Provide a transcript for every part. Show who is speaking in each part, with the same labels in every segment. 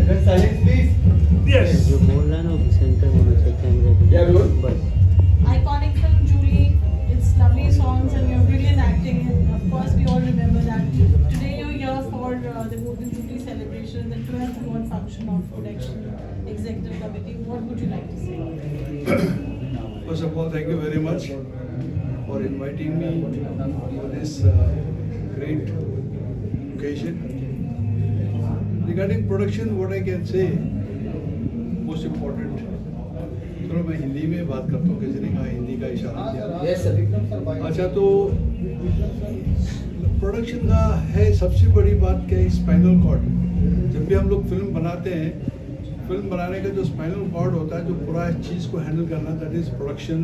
Speaker 1: Silence, please.
Speaker 2: Yes.
Speaker 3: जो बोल रहा है ना वो सेंटर होना चाहिए कैमरे के।
Speaker 1: Yeah, everyone.
Speaker 3: बस
Speaker 4: Iconic film, Julie. It's lovely songs and you're brilliant acting. And of course, we all remember that. Today you're here for the Golden Jubilee celebration, the 12th award function of Production Executive Committee. What would you like to say?
Speaker 2: First of all, thank you very much for inviting me for this great occasion. Regarding production, what I can say, most important. चलो मैं हिंदी में बात करता हूँ, किसी ने कहा हिंदी का इशारा किया।
Speaker 1: Yes, sir.
Speaker 2: अच्छा, तो प्रोडक्शन का है सबसे बड़ी बात क्या है, स्पाइनल कॉर्ड। जब भी हम लोग फिल्म बनाते हैं, फिल्म बनाने का जो स्पाइनल कॉर्ड होता है, जो पूरा चीज़ को हैंडल करना, that is production,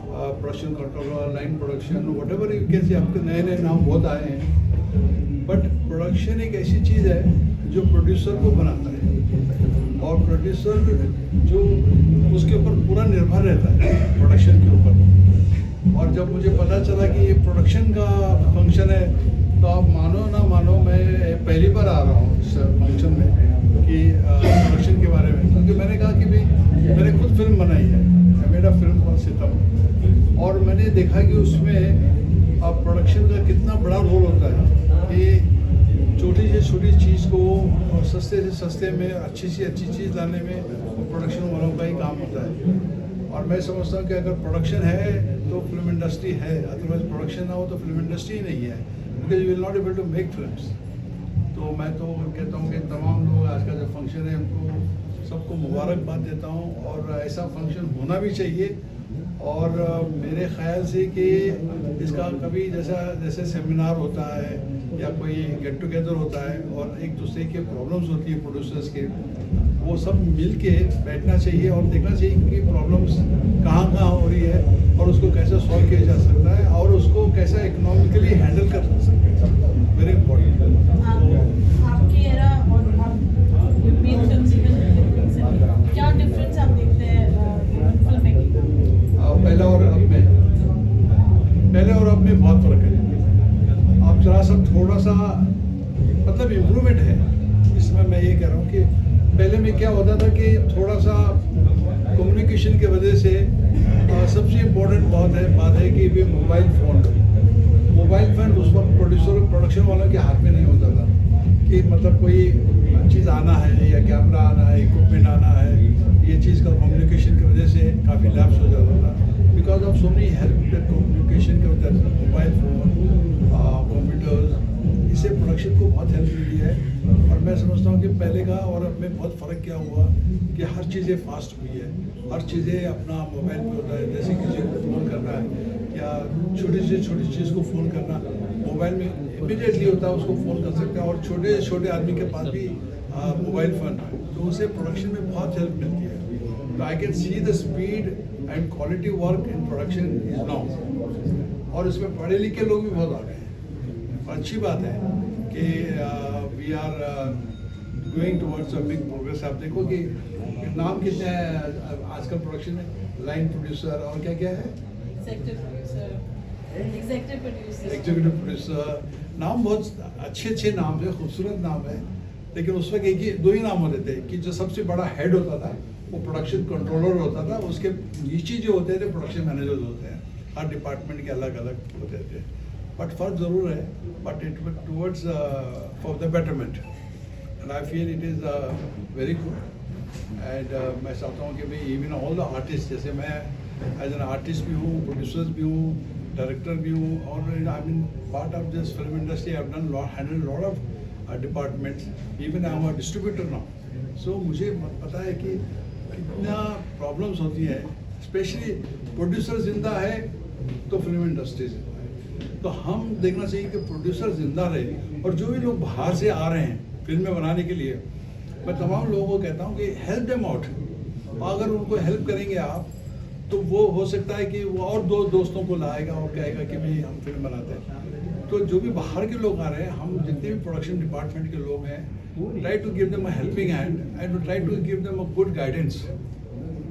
Speaker 2: production controller, line production, whatever you can say. आपके नए नए नाम बहुत आए हैं, बट प्रोडक्शन एक ऐसी चीज़ है जो प्रोड्यूसर को बनाता है, और प्रोड्यूसर जो उसके ऊपर पूरा निर्भर रहता है प्रोडक्शन के ऊपर। और जब मुझे पता चला कि ये प्रोडक्शन का फंक्शन है, तो आप मानो ना मानो, मैं पहली बार आ रहा हूँ इस फंक्शन में कि प्रोडक्शन के बारे में, क्योंकि मैंने कहा कि भाई मैंने खुद फिल्म बनाई है, मेरा फिल्म कौन सितम, और मैंने देखा कि उसमें अब प्रोडक्शन का कितना बड़ा रोल होता है कि छोटी से छोटी चीज़ को और सस्ते से सस्ते में अच्छी से अच्छी चीज़ लाने में प्रोडक्शन वालों का ही काम होता है। और मैं समझता हूँ कि अगर प्रोडक्शन है तो फिल्म इंडस्ट्री है, अदरवाइज प्रोडक्शन ना हो तो फिल्म इंडस्ट्री ही नहीं है, because you will not able to make films. तो मैं तो कहता हूँ कि तमाम लोग, आज का जो फंक्शन है, उनको सबको मुबारकबाद देता हूँ, और ऐसा फंक्शन होना भी चाहिए। और मेरे ख्याल से कि इसका कभी जैसे सेमिनार होता है या कोई गेट टुगेदर होता है और एक दूसरे के प्रॉब्लम्स होती है प्रोड्यूसर्स के, वो सब मिल के बैठना चाहिए और देखना चाहिए कि प्रॉब्लम्स कहाँ कहाँ हो रही है और उसको कैसे सॉल्व किया जा सकता है और उसको कैसे इकोनॉमिकली हैंडल कर सकते हैं। Very important.
Speaker 4: आपकी एरा और you made films even recently. क्या डिफरेंस आप देखते हैं फिल्म मेकिंग का?
Speaker 2: पहले और अब में बहुत फ़र्क है। आप जरा सा थोड़ा सा मतलब इम्प्रूवमेंट है इसमें। मैं ये कह रहा हूँ कि पहले में क्या होता था कि थोड़ा सा कम्युनिकेशन की वजह से सबसे इम्पोर्टेंट बात है कि भी मोबाइल फ़ोन उस वक्त प्रोडक्शन वालों के हाथ में नहीं होता था कि मतलब कोई चीज़ आना है या कैमरा आना है, इक्विपमेंट आना है, ये चीज़ का कम्युनिकेशन की वजह से काफ़ी लैप्स हो जाता था because of so many help communication की वजह से। मोबाइल फ़ोन, कंप्यूटर्स, इससे प्रोडक्शन को बहुत हेल्प मिली है। और मैं समझता हूँ कि पहले का और अब में बहुत फ़र्क क्या हुआ कि हर चीज़ें फास्ट हुई है, हर चीज़ें अपना मोबाइल पे होता है। जैसे किसी को फ़ोन करना है या छोटी से छोटी चीज़ को फ़ोन करना मोबाइल में इमीडिएटली होता है, उसको फ़ोन कर सकते हैं। और छोटे छोटे आदमी के पास भी मोबाइल फ़ोन है, तो उसे प्रोडक्शन में बहुत हेल्प मिलती है। तो I can see the speed and quality work in production is now. और इसमें पढ़े लिखे लोग भी बहुत आ गए हैं। अच्छी बात है कि we are going towards a big progress. आप देखो कि नाम कितने हैं आजकल प्रोडक्शन में, लाइन प्रोड्यूसर और क्या क्या है, एग्जीक्यूटिव प्रोड्यूसर, नाम बहुत अच्छे नाम है, खूबसूरत नाम है। लेकिन उस वक्त दो ही नाम होते थे कि जो सबसे बड़ा हेड होता था वो प्रोडक्शन कंट्रोलर होता था, उसके नीचे जो होते थे प्रोडक्शन मैनेजर्स होते हैं। हर डिपार्टमेंट के अलग अलग होते थे, बट फर्क ज़रूर है, but it towards for the betterment and I feel it is very good. And मैं चाहता हूँ कि भाई इवन ऑल द आर्टिस्ट, जैसे मैं एज एन आर्टिस्ट भी हूँ, प्रोड्यूसर्स भी हूँ, डायरेक्टर भी हूँ, और I mean part of this film industry, I have done handle lot of departments, even I am a distributor now. So मुझे पता है कि कितना प्रॉब्लम्स होती हैं, स्पेशली प्रोड्यूसर जिंदा है तो फिल्म इंडस्ट्री जिंदा है। तो हम देखना चाहिए कि प्रोड्यूसर जिंदा रहे, और जो भी लोग बाहर से आ रहे हैं फिल्में बनाने के लिए, मैं तमाम लोगों को कहता हूँ कि हेल्प देम आउट। अगर उनको हेल्प करेंगे आप तो वो हो सकता है कि वो और दो दोस्तों को लाएगा और कहेगा कि भाई हम फिल्म बनाते हैं। तो जो भी बाहर के लोग आ रहे हैं, हम जितने भी प्रोडक्शन डिपार्टमेंट के लोग हैं, try to give them a helping hand and try to give them a good guidance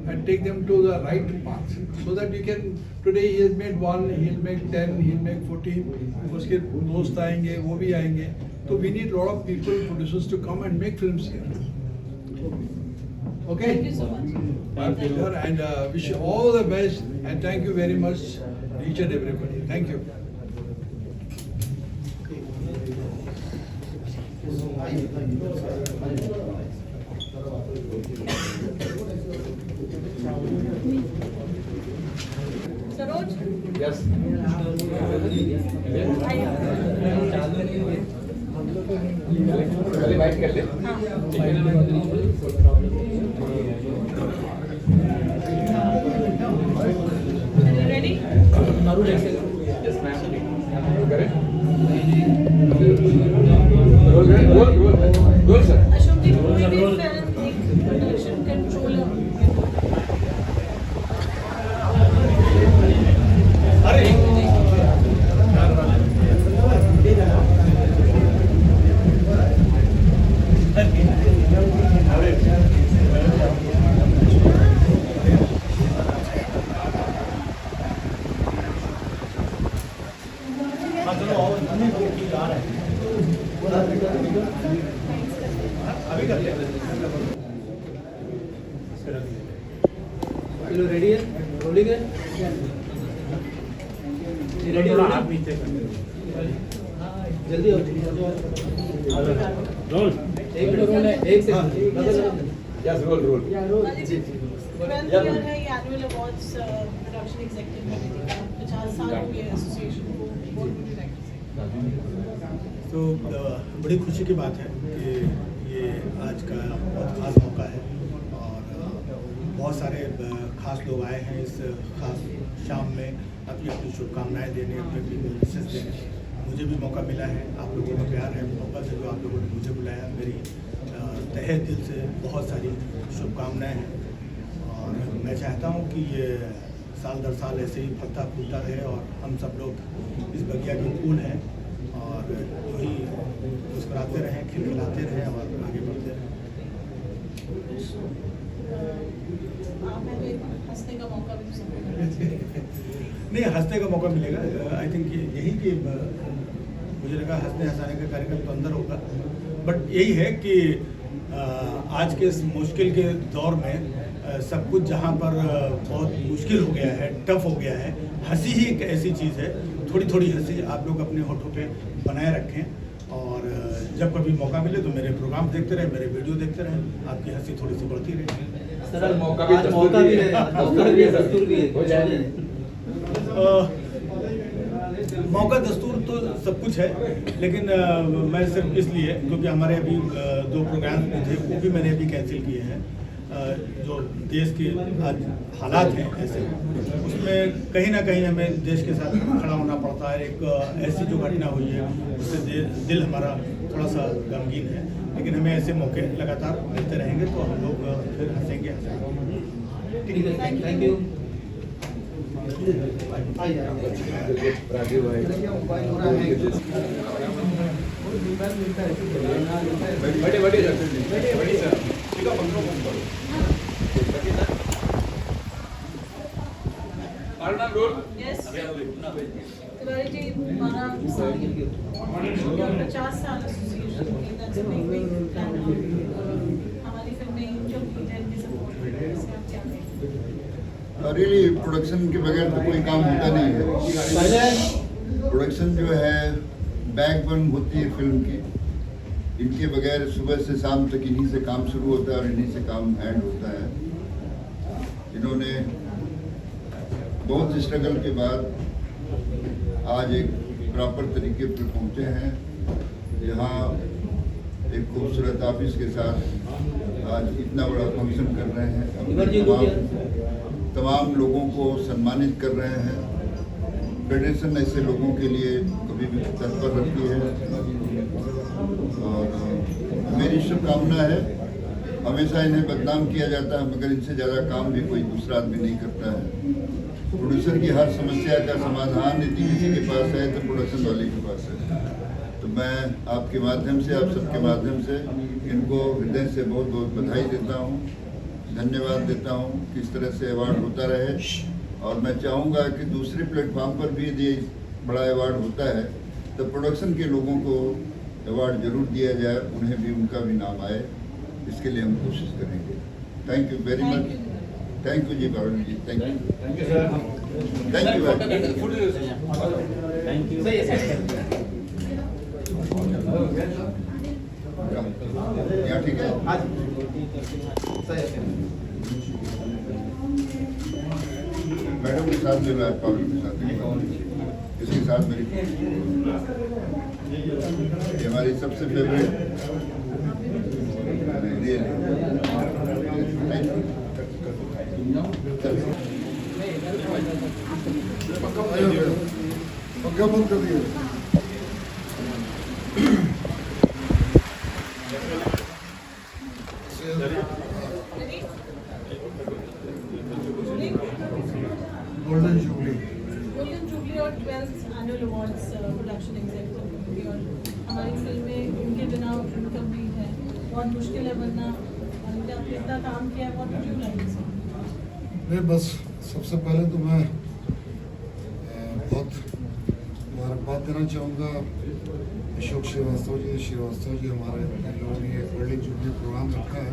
Speaker 2: and take them to the right path so that you can, today he has made 1, he'll make 10, he'll make 14, उसके दोस्त आएंगे, वो भी आएंगे। तो we need lot of people, producers to come and make films here. Okay?
Speaker 4: Thank you so much.
Speaker 2: My pleasure, and wish you all the best, and thank you very much, each and everybody. Thank you.
Speaker 4: Saroj?
Speaker 1: Yes. पहले bite कर ले।
Speaker 4: Ready?
Speaker 1: Yes, ma'am. करें? Role sir.
Speaker 4: Ashok जी, कोई भी film एक production controller
Speaker 3: चलो ready है, rolling है, रेडी हो जल्दी हो, रोल, एक मिनट रोल है, एक second,
Speaker 1: Yes, roll.
Speaker 4: 12th year है ये annual awards production executive committee का 50 साल हो गए एसोसिएशन को, what would you like to say?
Speaker 5: तो बड़ी खुशी की बात है कि ये आज का बहुत ख़ास मौका है और बहुत सारे ख़ास लोग आए हैं इस ख़ास शाम में अपनी अपनी शुभकामनाएं देने, अपनी अपनी विशेष देने। मुझे भी मौका मिला है, आप लोगों का प्यार है, मौका से जो आप लोगों ने मुझे बुलाया, मेरी तहे दिल से बहुत सारी शुभकामनाएं हैं और मैं चाहता हूँ कि ये साल दर साल ऐसे ही फलता फूलता रहे और हम सब लोग इस बगिया के फूल हैं और वही मुस्कुराते रहें, खिलखिलाते रहें और आगे बढ़ते रहें।
Speaker 4: आप हमें हंसने का मौका भी तो सबको मिलेगा।
Speaker 5: नहीं, हंसने का मौका मिलेगा। आई थिंक यही कि मुझे लगा हंसने हंसाने का कार्यक्रम तो अंदर होगा, बट यही है कि आज के इस मुश्किल के दौर में सब कुछ जहाँ पर बहुत मुश्किल हो गया है, टफ हो गया है, हंसी ही एक ऐसी चीज़ है। थोड़ी थोड़ी हंसी आप लोग अपने होठों पे बनाए रखें और जब कभी मौका मिले तो मेरे प्रोग्राम देखते रहें, मेरे वीडियो देखते रहें, आपकी हंसी थोड़ी सी बढ़ती रहेगी।
Speaker 3: सर
Speaker 1: मौका भी
Speaker 3: है, दस्तूर भी है,
Speaker 1: हो जाए।
Speaker 5: मौका दस्तूर तो सब कुछ है, लेकिन मैं सिर्फ इसलिए क्योंकि हमारे अभी 2 प्रोग्राम थे वो भी मैंने अभी कैंसिल किए हैं। जो देश के आज हालात हैं ऐसे, उसमें कहीं ना कहीं हमें देश के साथ खड़ा होना पड़ता है। एक ऐसी जो घटना हुई है उससे दिल हमारा थोड़ा सा गमगीन है, लेकिन हमें ऐसे मौके लगातार मिलते रहेंगे तो हम लोग फिर हंसेंगे।
Speaker 3: ठीक है, थैंक यू।
Speaker 1: राजीव भाई। बड़ी सर।
Speaker 4: Yes. तिवारी जी, 12 साल 50 साल एसोसिएशन की, that's a big time। हमारी फिल्में जो की सपोर्ट से आप क्या कहेंगे?
Speaker 6: रियली प्रोडक्शन के बगैर तो कोई काम होता नहीं है। प्रोडक्शन जो है बैकबोन होती है फिल्म की। इनके बगैर सुबह से शाम तक इन्हीं से काम शुरू होता है और इन्हीं से काम एंड होता है। इन्होंने बहुत स्ट्रगल के बाद आज एक प्रॉपर तरीके पर पहुंचे हैं, यहाँ एक खूबसूरत ऑफिस के साथ आज इतना बड़ा फंक्शन कर रहे हैं। तमाम लोगों को सम्मानित कर रहे हैं। फेडरेशन ऐसे लोगों के लिए कभी भी तत्पर रहती है और मेरी शुभकामना है। हमेशा इन्हें बदनाम किया जाता है, मगर इनसे ज़्यादा काम भी कोई दूसरा आदमी नहीं करता है। प्रोड्यूसर की हर समस्या का समाधान यदि किसी के पास है तो प्रोडक्शन वाले के पास है। तो मैं आपके माध्यम से, आप सबके माध्यम से इनको हृदय से बहुत बहुत बधाई देता हूँ, धन्यवाद देता हूँ कि इस तरह से अवार्ड होता रहे। और मैं चाहूँगा कि दूसरे प्लेटफॉर्म पर भी यदि बड़ा अवार्ड होता है तो प्रोडक्शन के लोगों को अवार्ड जरूर दिया जाए, उन्हें भी उनका भी नाम आए। इसके लिए हम कोशिश करेंगे। Thank you very much. Thank you ji Varun ji, thank you.
Speaker 1: Thank you, sir.
Speaker 6: Thank you very
Speaker 3: thank you sir, ये
Speaker 6: यहाँ ठीक है।
Speaker 3: आज सर
Speaker 6: मैडम के साथ मिल रहा है, पावर के साथ मिल रहा है। इसके साथ मेरी ये हमारी सबसे फेवरेट
Speaker 2: पक्का बंद कर दिया। गोल्डन जुबली
Speaker 4: गोल्डन जुबली और 12th annual awards production executive और हमारी फिल्म में उनके बिना इनकम नहीं है, बहुत मुश्किल है बनना। आपने इतना काम किया है, बहुत मुश्किल है।
Speaker 2: नहीं, बस सबसे पहले तो मैं बहुत मुबारकबाद देना चाहूँगा अशोक श्रीवास्तव जी हमारे लोगों ने ये गोल्डन जुबली प्रोग्राम रखा है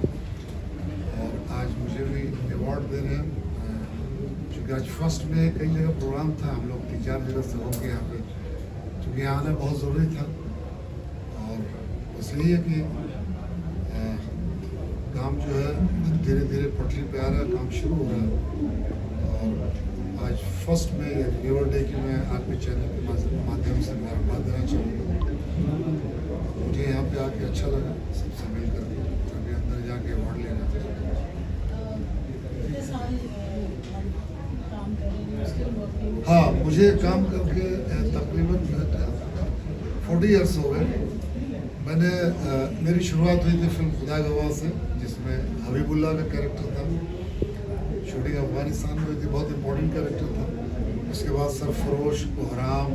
Speaker 2: और आज मुझे भी अवार्ड दे रहे हैं। चूँकि आज फर्स्ट में कई जगह प्रोग्राम था, हम लोग 3-4 जगह से हो गए यहाँ पे, क्योंकि यहाँ आना बहुत ज़रूरी था। और बस यही है कि काम जो है धीरे धीरे पटरी पे आ रहा है, काम शुरू हो रहा है। और आज फर्स्ट में लीवर डे की मैं आपके चैनल के माध्यम से मुबारकबाद देना चाहूँगा। मुझे यहाँ पे आके अच्छा लगा सबसे मिल कर, अभी अंदर जाके अवार्ड लेना।
Speaker 4: कितने साल काम कर रहे हैं, still working?
Speaker 2: हाँ, मुझे काम करके तकरीबन 40 ईयर्स हो गए। मैंने मेरी शुरुआत हुई थी फिल्म खुदा गवाह से, जिसमें हबीबुल्लाह का कैरेक्टर था। शूटिंग अफगानिस्तान में हुई थी, बहुत इम्पोर्टेंट कैरेक्टर था। उसके बाद सरफरोश, कोहराम,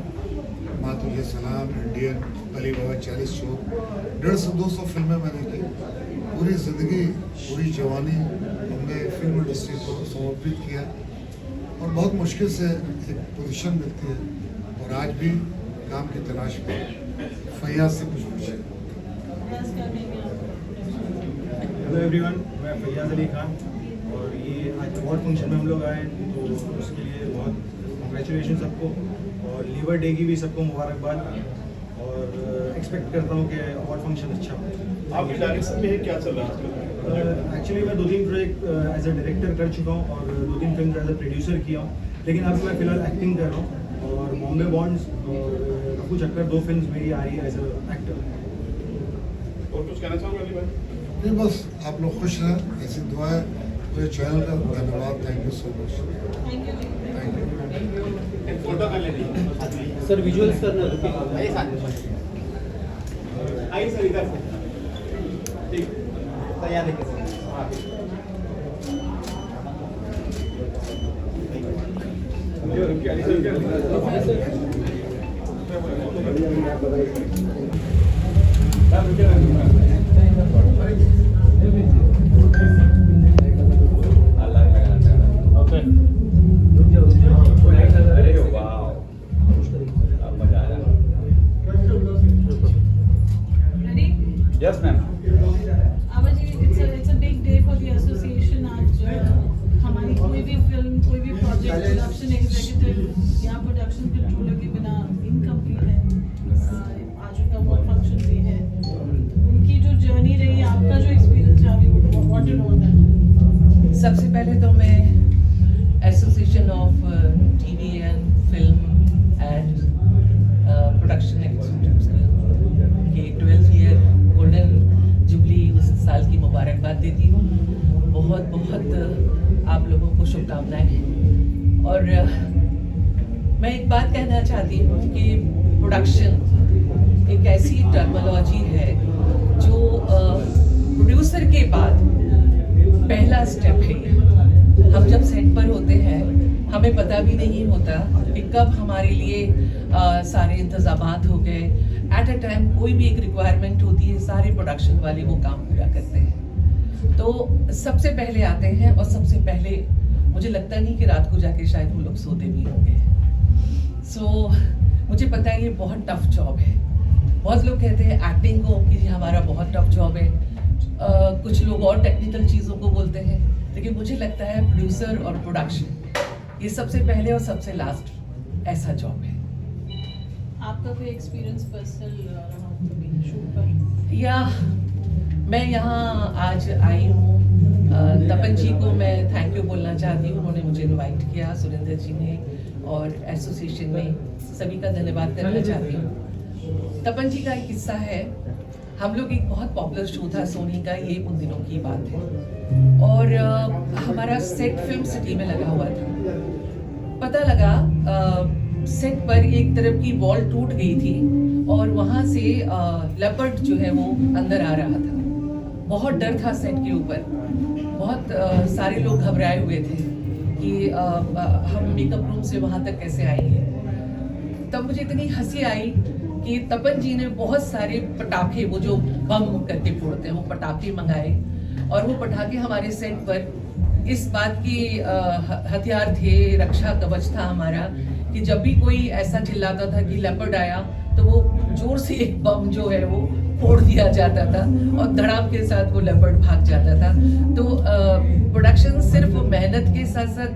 Speaker 2: माँ तुझे सलाम, इंडियन, अली बाबा 40 चोर, 150-200 फिल्में मैंने की। पूरी ज़िंदगी, पूरी जवानी हमने फिल्म इंडस्ट्री को समर्पित किया और बहुत मुश्किल से एक पोजीशन मिलती है। और आज भी काम की तलाश में फैयाज से कुछ पूछे।
Speaker 4: प्रयास कर रहे हैं आप?
Speaker 5: हेलो एवरीवन, मैं फैयाज अली खान और ये आज अवार्ड फंक्शन में हम लोग आए, तो उसके लिए बहुत कंग्रेचुलेशन सबको और लीवर डे की भी सबको मुबारकबाद। और एक्सपेक्ट करता हूँ कि अवार्ड फंक्शन अच्छा हो।
Speaker 7: आपकी डायरेक्शन में क्या चल रहा है
Speaker 5: एक्चुअली मैं 2-3 प्रोजेक्ट एज अ डायरेक्टर कर चुका हूँ और 2-3 फिल्म एज अ प्रोड्यूसर किया हूँ, लेकिन अभी मैं फ़िलहाल एक्टिंग कर रहा हूँ। और बॉम्बे बॉन्ड्स और रफू चक्कर 2 फिल्म मेरी आ रही है एज अ एक्टर।
Speaker 7: और कुछ कहना चाहोगे अली भाई?
Speaker 2: नहीं, बस आप लोग खुश रहें, ऐसी दुआएं पूरे चैनल का। धन्यवाद, thank you so much,
Speaker 4: Thank you.
Speaker 2: Thank you.
Speaker 7: एक फोटो कर लेनी
Speaker 3: सर विजुअल्स करना आइए साथ में।
Speaker 7: आइए सर इधर से। ठीक
Speaker 3: सर यहाँ देखिए sir.
Speaker 4: Ready?
Speaker 1: Yes, ma'am.
Speaker 4: Abaji, it's a big day for the association. आज हमारी कोई भी फिल्म, कोई भी प्रोजेक्ट प्रोडक्शन एग्जीक्यूटिव या प्रोडक्शन कंट्रोलर के बिना इनकम्प्लीट है। आज उनका अवार्ड फंक्शन भी है। उनकी जो जर्नी रही, आपका जो एक्सपीरियंस रहा, व्हाट यू नो दैट?
Speaker 8: सबसे पहले तो मैं association of TV and film and production executives के 12th ईयर गोल्डन जुबली उस साल की मुबारकबाद देती हूँ। बहुत बहुत आप लोगों को शुभकामनाएं। और मैं एक बात कहना चाहती हूँ कि प्रोडक्शन एक ऐसी टर्मिनोलॉजी है जो प्रोड्यूसर के बाद पहला स्टेप है। हम जब सेट पर होते हैं हमें पता भी नहीं होता कि कब हमारे लिए सारे इंतजामात हो गए। एट अ टाइम कोई भी एक रिक्वायरमेंट होती है, सारे प्रोडक्शन वाले वो काम पूरा करते हैं। तो सबसे पहले आते हैं और सबसे पहले मुझे लगता नहीं कि रात को जाके शायद वो लोग सोते भी होंगे। सो मुझे पता है ये बहुत टफ जॉब है। बहुत लोग कहते हैं एक्टिंग को कि हमारा बहुत टफ जॉब है। कुछ लोग और टेक्निकल चीज़ों को बोलते हैं, लेकिन मुझे लगता है प्रोड्यूसर और प्रोडक्शन ये सबसे पहले और सबसे लास्ट ऐसा जॉब है।
Speaker 4: आपका कोई एक्सपीरियंस पर्सनल रहा कभी शूट पर?
Speaker 8: या मैं यहाँ आज आई हूँ, तपन जी को मैं थैंक यू बोलना चाहती हूँ, उन्होंने मुझे इनवाइट किया, सुरेंद्र जी ने और एसोसिएशन में सभी का धन्यवाद करना चाहती हूँ। तपन जी का एक किस्सा है, हम लोग एक बहुत पॉपुलर शो था सोनी का, ये उन दिनों की बात है, और हमारा सेट फिल्म सिटी में लगा हुआ था। पता लगा सेट पर एक तरफ की वॉल टूट गई थी और वहाँ से लेपर्ड जो है वो अंदर आ रहा था। बहुत डर था सेट के ऊपर, बहुत सारे लोग घबराए हुए थे कि हम मेकअप रूम से वहाँ तक कैसे आएंगे। तब मुझे इतनी हंसी आई कि तपन जी ने बहुत सारे पटाखे, वो जो बम करके फोड़ते हैं, वो पटाखे मंगाए, और वो पटाखे हमारे सेट पर इस बात की हथियार थे, रक्षा कवच था हमारा, कि जब भी कोई ऐसा चिल्लाता था कि लेपर्ड आया तो वो जोर से एक बम जो है वो फोड़ दिया जाता था और धड़ाम के साथ वो लेपर्ड भाग जाता था। तो प्रोडक्शन सिर्फ मेहनत के साथ साथ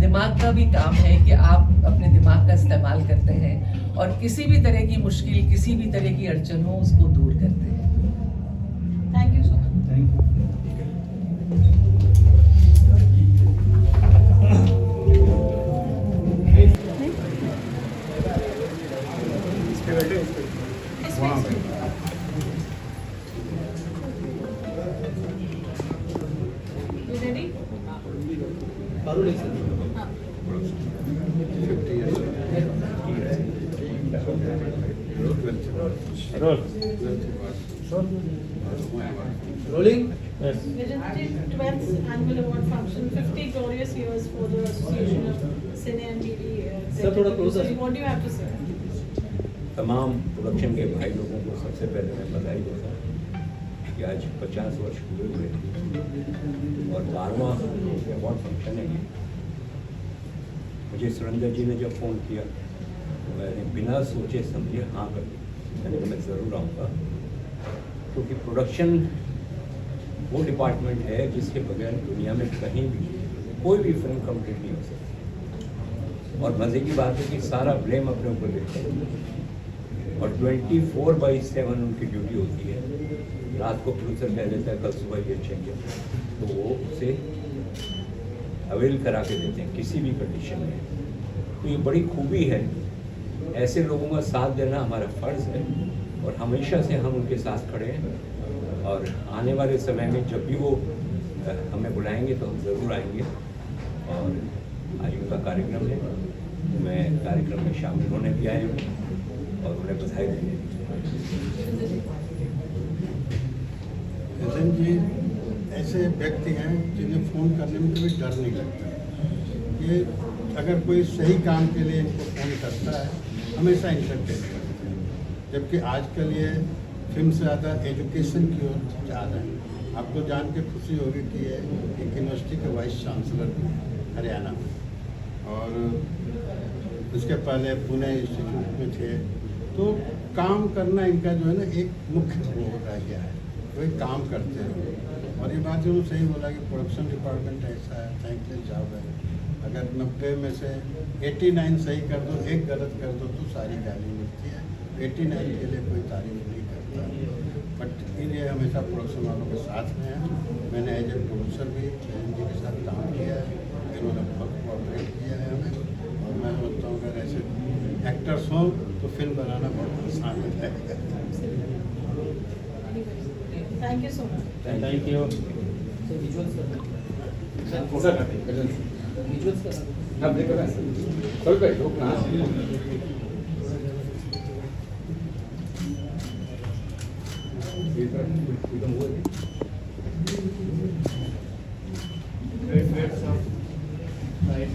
Speaker 8: दिमाग का भी काम है कि आप अपने दिमाग का इस्तेमाल करते हैं और किसी भी तरह की मुश्किल, किसी भी तरह की अड़चन हो उसको दूर करते हैं।
Speaker 4: Thank you so much.
Speaker 2: Thank you.
Speaker 4: You ready?
Speaker 3: Parul एक सर।
Speaker 4: हाँ।
Speaker 2: 50 years.
Speaker 3: Rolling.
Speaker 4: Vijay, 12th annual award function, 50 glorious years for the Association of Cine and TV.
Speaker 3: Sir, थोड़ा closer.
Speaker 4: What do you have to say?
Speaker 9: तमाम production के भाई लोगों को सबसे पहले मैं बधाई देता हूँ कि आज 50 वर्ष पूरे हुए और 12वां अवार्ड फंक्शन है ये। मुझे सुरेंद्र जी ने जब फ़ोन किया तो मैंने बिना सोचे समझे हाँ कर दी। मैंने कहा मैं ज़रूर आऊँगा, क्योंकि प्रोडक्शन वो डिपार्टमेंट है जिसके बगैर दुनिया में कहीं भी कोई भी फिल्म कंप्लीट नहीं हो सकती। और मज़े की बात है कि सारा ब्लेम अपने ऊपर लेते हैं और 24/7 उनकी ड्यूटी होती है। रात को प्रोड्यूसर कह देता है कल सुबह ये चाहिए तो वो उसे अवेल करा के देते हैं किसी भी कंडीशन में। तो ये बड़ी खूबी है, ऐसे लोगों का साथ देना हमारा फ़र्ज़ है और हमेशा से हम उनके साथ खड़े हैं। और आने वाले समय में जब भी वो हमें बुलाएंगे तो हम ज़रूर आएंगे। और आज उनका कार्यक्रम है, मैं कार्यक्रम में शामिल होने भी आए हूँ और उन्हें बधाई देने।
Speaker 5: नितिन जी ऐसे व्यक्ति हैं जिन्हें फ़ोन करने में कभी डर नहीं लगता। ये अगर कोई सही काम के लिए इनको फ़ोन करता है हमेशा इंटरटेन करते हैं, जबकि आजकल ये फिल्म से ज़्यादा एजुकेशन की ओर जा रहे हैं। आपको जान के खुशी होगी कि ये एक यूनिवर्सिटी के वाइस चांसलर भी हैं हरियाणा में, और उसके पहले पुणे इंस्टीट्यूट में थे। तो काम करना इनका जो है ना एक मुख्य वो रह गया है, वही काम करते हैं। और ये बात जो सही बोला कि प्रोडक्शन डिपार्टमेंट ऐसा है, थैंकलेस जॉब है। अगर 90 में से 89 सही कर दो, एक गलत कर दो तो सारी गाली मिलती है। 89 के लिए कोई तारीफ नहीं करता, बट ये हमेशा प्रोडक्शन वालों के साथ में है। मैंने एज ए प्रोड्यूसर भी जयंत जी के साथ काम किया है, इन्होंने बहुत कोऑपरेट किया है हमें। और मैं समझता हूँ अगर ऐसे एक्टर्स हों तो फिल्म बनाना बहुत आसान है।
Speaker 4: Thank you so much.
Speaker 3: Thank you. Sir visuals करना।
Speaker 1: सर
Speaker 3: विजुअल्स करना।
Speaker 1: अब देखो ना ಸ್ವಲ್ಪ ಹೋಗ್ನಾ ಇದು movie
Speaker 7: Great sir. Right.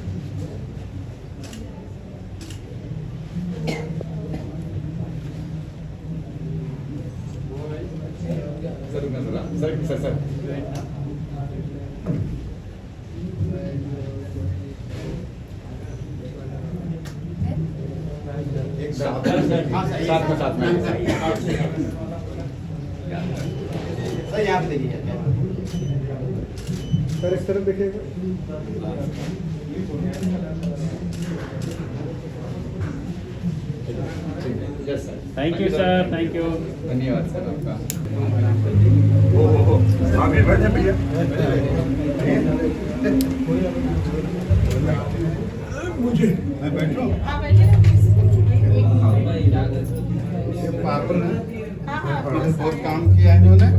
Speaker 1: Sir
Speaker 5: एक
Speaker 1: साथ में
Speaker 7: यहाँ पे देखिए
Speaker 2: सर इस तरफ देखिएगा।
Speaker 1: Yes sir.
Speaker 7: Thank you sir, thank you.
Speaker 1: धन्यवाद सर आपका।
Speaker 6: आगे बैठे भैया। मुझे मैं बैठ रहा हूँ।
Speaker 4: हाँ बैठिए ना प्लीज।
Speaker 6: पागल है।
Speaker 4: हाँ हाँ
Speaker 6: बहुत काम किया है इन्होंने।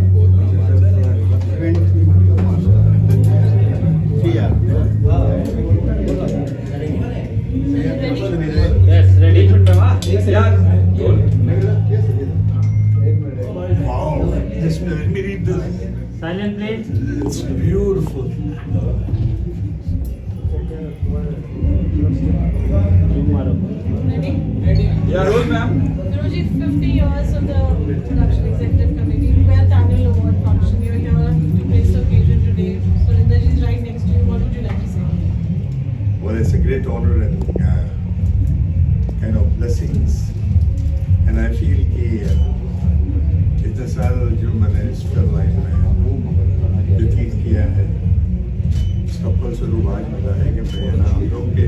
Speaker 7: Yes, ready.
Speaker 6: Wow, this let me read this.
Speaker 7: Silent please.
Speaker 6: It's beautiful.
Speaker 7: मारो।
Speaker 4: ready?
Speaker 1: Yeah, roll ma'am.
Speaker 4: Guruji, 50 years of the production executive committee, 12th annual award function. You're here to grace the occasion today. So Rindaji is right next to you. What would you like to say?
Speaker 6: Well, it's a great honor and kind of blessings. And I feel कि इतने साल जो मैंने इस film line में व्यतीत किया है, उसका फलस्वरूप आज मिला है कि मैं यहाँ आप लोग के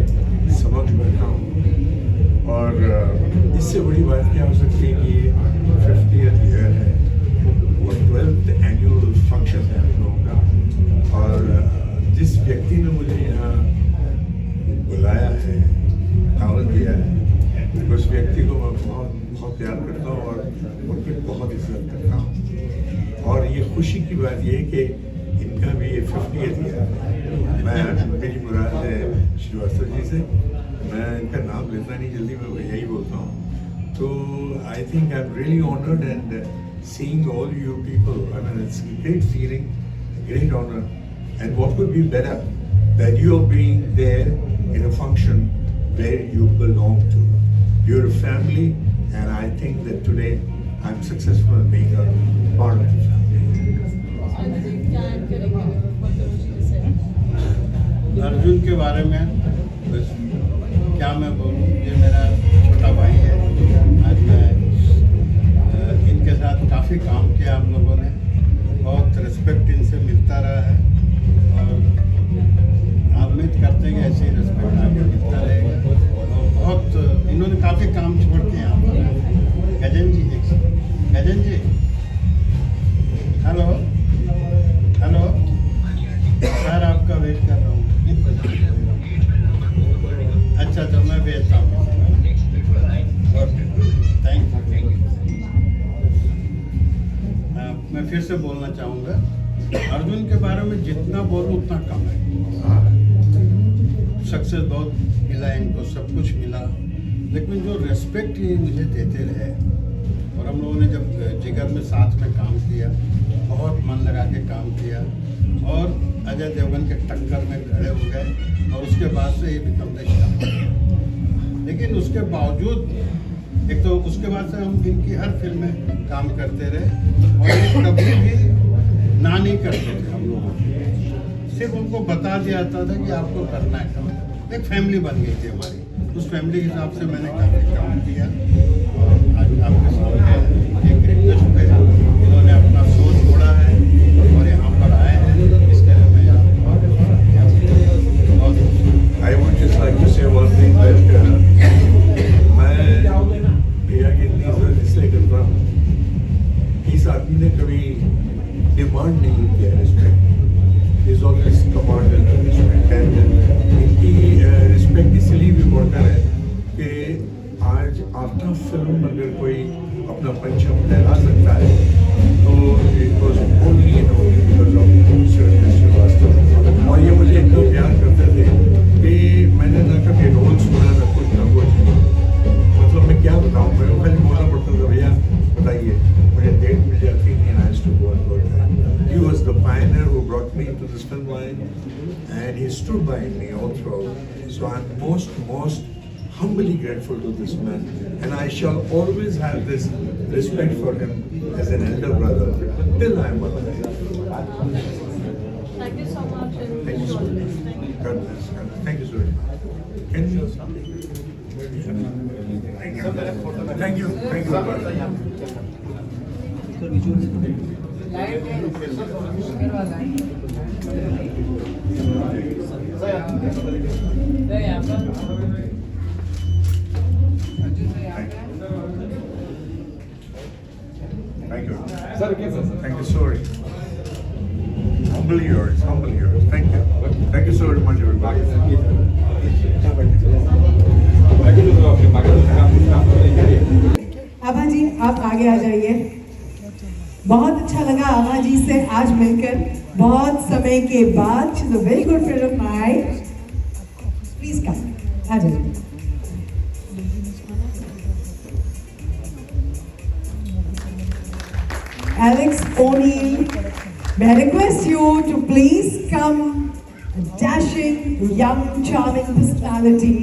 Speaker 6: समक्ष बैठा हूँ। और इससे बड़ी बात क्या हो सकती है कि ये 50th ईयर है, वो 12th एनुअल फंक्शन है आप लोगों का। और जिस व्यक्ति ने मुझे यहाँ बुलाया है, दावत दिया है, उस व्यक्ति को मैं बहुत बहुत प्यार करता हूँ और उनकी बहुत इज्जत करता हूँ। और ये खुशी की बात ये है कि इनका भी ये 50th ईयर है। मैं मेरी मुराद है श्रीवास्तव जी से, मैं इनका नाम लेता नहीं जल्दी, मैं भैया ही बोलता हूँ। तो I think I am really honoured and seeing all you people, I mean it's a great feeling, great honor, and what could be better than you being there in a function where you belong to. You're a family, and I think that today I'm successful in being a part of the family.
Speaker 4: So Rindaji, क्या add करेंगे what Guruji has said?
Speaker 5: Arjun के बारे में बस क्या मैं बोलूँ, ये मेरा छोटा भाई है। आज मैं इनके साथ काफ़ी काम किया हम लोगों ने, बहुत रिस्पेक्ट इनसे मिलता रहा है और उम्मीद करते हैं कि ऐसे ही रिस्पेक्ट आगे मिलता रहेगा। और बहुत इन्होंने काफ़ी काम छोड़ के यहाँ पर गजन जी हेलो हेलो सर, आपका वेट कर रहा हूँ। अच्छा तो मैं भेजता हूँ। Thank you. मैं फिर से बोलना चाहूँगा, अर्जुन के बारे में जितना बोलूँ उतना कम है। सक्सेस बहुत मिला इनको, सब कुछ मिला, लेकिन जो रेस्पेक्ट ये मुझे देते रहे और हम लोगों ने जब जिगर में साथ में काम किया, बहुत मन लगा के काम किया और अजय देवगन के टक्कर में खड़े हो गए और उसके बाद से ये बिकम द स्टार। लेकिन उसके बावजूद एक तो उसके बाद से हम इनकी हर फिल्म में काम करते रहे और ये कभी भी ना नहीं करते थे हम लोगों को, सिर्फ उनको बता दिया जाता था कि आपको करना है काम। एक फैमिली बन गई थी हमारी, उस फैमिली के हिसाब से मैंने काफ़ी काम किया और आज आपके सामने एक रिक्वेस्ट पे उन्होंने अपना सोच छोड़ा है और यहाँ पर आए हैं, इसके लिए मैं
Speaker 6: I would just like to say one thing that मैं भैया की इज्जत इसलिए करता हूँ, इस आदमी ने कभी डिमांड नहीं किया respect, is always commanded respect and इनकी रिस्पेक्ट इसलिए भी इम्पोर्टेंट है कि आज आफ्टर फिल्म अगर कोई अपना पंचम लहरा सकता है तो it was only and only because of Srivastava. और ये मुझे इतना प्यार करते थे कि मैंने ना कभी रोल सुना ना कुछ मतलब मैं क्या बताऊँ, मैं खाली बोलना पड़ता था भैया बताइए, मुझे डेट मिल जाती थी and I used to go and work there. He was the pioneer who brought me into this film line and he stood by me all throughout. So I'm most humbly grateful to this man and I shall always have this respect for him as an elder brother till I'm alive.
Speaker 4: Thank you so much.
Speaker 6: Thank you so much. God bless. Thank you so much. Can you? Thank you. Thank you.
Speaker 3: Sir visual
Speaker 10: Thank you.
Speaker 1: Sir, okay, sir.
Speaker 10: Thank you, sorry. Humbly yours, humbly yours. Thank you. Thank you so very much, everybody.
Speaker 11: आभा जी आप आगे आ जाइए। बहुत अच्छा लगा आभा जी से आज मिलकर, बहुत समय के बाद। She is a very good friend of mine. Please come, आ जाइए। Alex O'Neill, may I request you to please come, a dashing, young, charming personality.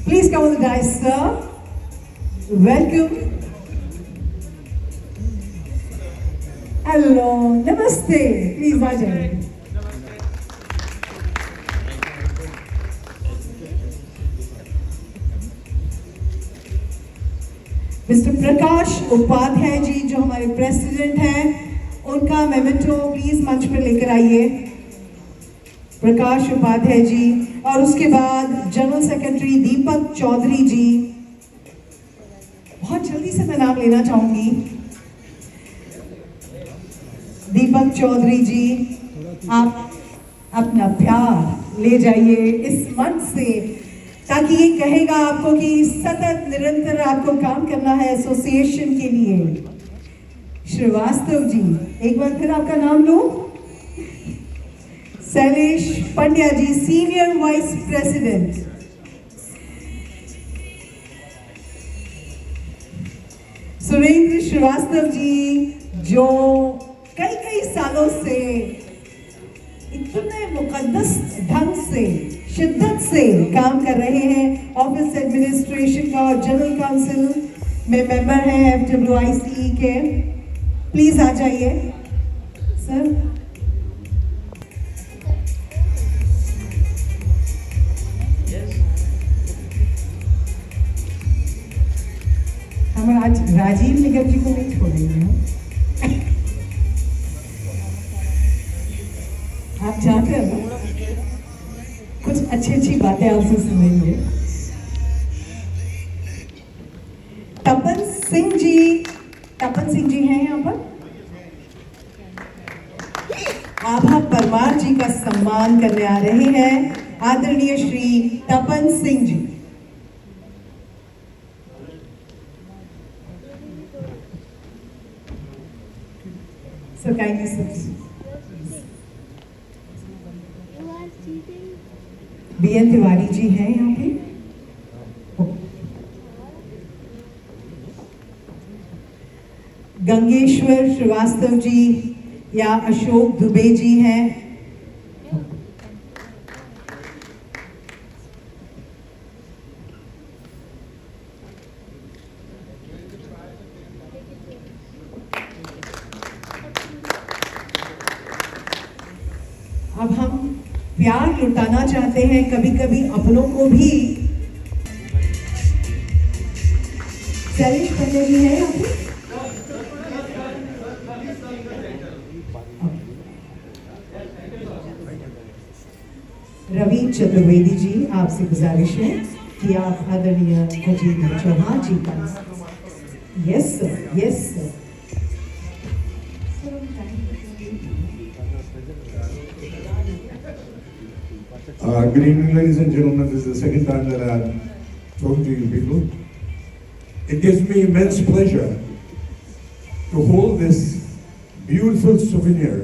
Speaker 11: Please come on the dais, sir. Welcome. Hello, namaste. Please, Ajay. Mister Prakash Upadhyay ji जो हमारे president हैं, उनका memento please मंच पर लेकर आइए। प्रकाश उपाध्याय जी, और उसके बाद जनरल सेक्रेटरी दीपक चौधरी जी। बहुत जल्दी से मैं नाम लेना चाहूंगी। दीपक चौधरी जी, आप अपना प्यार ले जाइए इस मंच से, ताकि ये कहेगा आपको कि सतत निरंतर आपको काम करना है एसोसिएशन के लिए। श्रीवास्तव जी, एक बार फिर आपका नाम लो। Shailesh Pandya ji, senior vice president. Surendra Shrivastava ji, जो कई सालों से इतने मुकद्दस ढंग से, शिद्दत से काम कर रहे हैं। ऑफिस एडमिनिस्ट्रेशन का और जनरल काउंसिल में मेंबर हैं FWICE के। प्लीज आ जाइए सर। हम आज राजीव निगम जी को नहीं छोड़ेंगे। आप जाकर कुछ अच्छी बातें आपसे सुनेंगे। तपन सिंह जी हैं यहाँ पर। आभा परमार जी का सम्मान करने आ रहे हैं आदरणीय श्री तपन Singh ji. So kindly sit. BN Tiwari ji हैं यहाँ पे। गंगेश्वर श्रीवास्तव जी या अशोक दुबे जी हैं। अब हम प्यार लुटाना चाहते हैं कभी कभी अपनों को भी। शैलेश पंड्या जी है यहाँ पे। रवि चतुर्वेदी जी, आपसे गुजारिश है कि आप आदरणीय अजीत चौहान जी का। Yes sir, yes sir.
Speaker 10: Good evening, ladies and gentlemen. This is the second time that I'm talking to you people. It gives me immense pleasure to hold this beautiful souvenir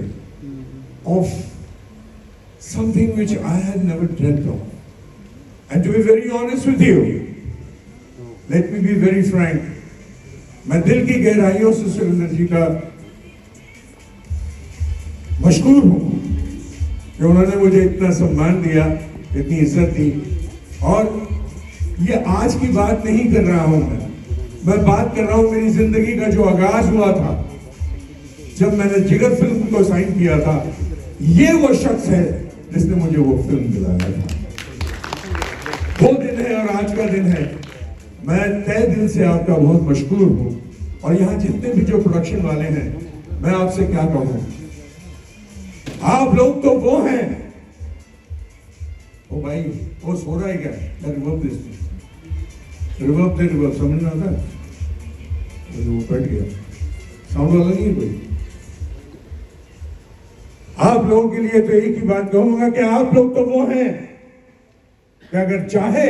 Speaker 10: of something which I had never dreamt of. And to be very honest with you, let me be very frank. मैं दिल की गहराइयों से सुरेंद्र जी का मशकूर हूँ कि उन्होंने मुझे इतना सम्मान दिया, इतनी इज्जत दी। और ये आज की बात नहीं कर रहा हूं मैं बात कर रहा हूं मेरी जिंदगी का जो आगाज हुआ था जब मैंने जिगर फिल्म को साइन किया था। ये वो शख्स है जिसने मुझे वो फिल्म दिलाया था। वो दिन है और आज का दिन है। मैं तहे दिल से आपका बहुत मशकूर हूँ। और यहाँ जितने भी जो प्रोडक्शन वाले हैं, मैं आपसे क्या कहूँ, आप लोग तो वो हैं। ओ भाई वो सो रहा है क्या? रिवर्ब रिवर्ब दे, रिवर्ब समझ में आता है? तो वो बैठ गया, साउंड वाला नहीं है कोई। आप लोगों के लिए तो एक ही बात कहूंगा कि आप लोग तो वो हैं कि अगर चाहे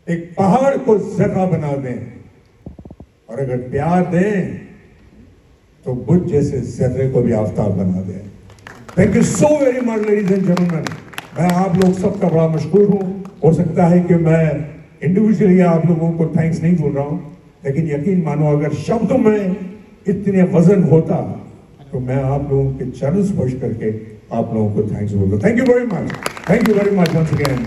Speaker 10: एक पहाड़ को जर्रा बना दें और अगर प्यार दें तो बुद्ध जैसे जर्रे को भी आफताब बना दें। Thank you so very much ladies and gentleman. मैं आप लोग सबका बड़ा मशहूर हूं। हो सकता है कि मैं इंडिविजुअली आप लोगों को थैंक्स नहीं बोल रहा हूं, लेकिन यकीन मानो अगर शब्दों में इतने वजन होता तो मैं आप लोगों के चरण स्पर्श करके आप लोगों को थैंक्स बोलता। Thank you very much, thank you very much once again.